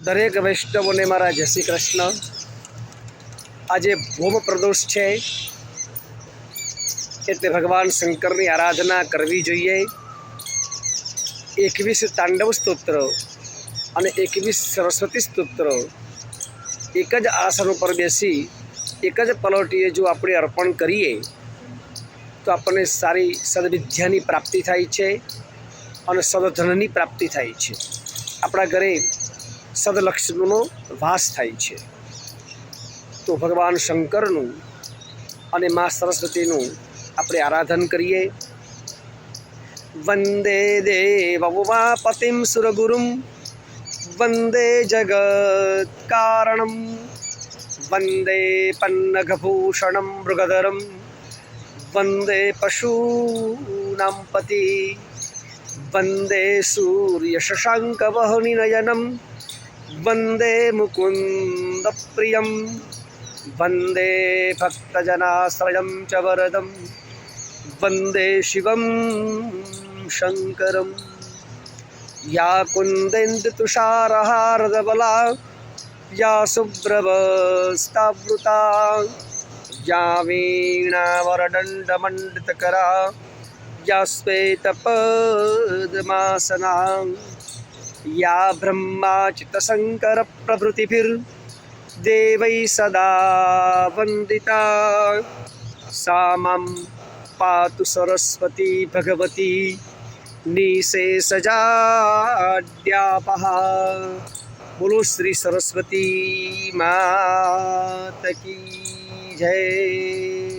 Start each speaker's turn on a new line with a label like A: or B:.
A: દરેક વૈષ્ણવોને મારા જય શ્રી કૃષ્ણ। આજે ભૌમ પ્રદોષ છે એટલે ભગવાન શંકરની આરાધના કરવી જોઈએ। 21 તાંડવ સ્તોત્ર અને 21 સરસ્વતી સ્તોત્ર એક જ આસન ઉપર બેસી એક જ પલોટીએ જો આપણે અર્પણ કરીએ તો આપણને સારી સદવિદ્યાની પ્રાપ્તિ થાય છે અને સદધનની પ્રાપ્તિ થાય છે। આપણા ઘરે સદલક્ષ્મીનો વાસ થાય છે। તો ભગવાન શંકરનું અને મા સરસ્વતીનું આપણે આરાધન કરીએ। વંદે દેવ ઉમાપતિમ સુરગુરુમ વંદે જગત કારણમ વંદે પન્નગભૂષણમ મૃગધરમ વંદે પશૂનાં પતિ વંદે સૂર્ય શશાંક વહનિનયનમ વંદે મુકુંદ પ્રિયમ વંદે ભક્તજનાશ્રયમ ચ વરદમ વંદે શિવમ શંકરમ। યા કુંદેન્દુતુષારહારધવલા યા શુભ્રવસ્ત્રાવૃતા યા વીણાવરદંડમંડિતકરા યા શ્વેતપદ્માસના या ब्रह्माच्युतशंकर प्रभृतिभिर्देवैः सदा वन्दिता सा मां पातु सरस्वती भगवती निशेषजाड्यापहा। बोलो श्री सरस्वती माता की जय।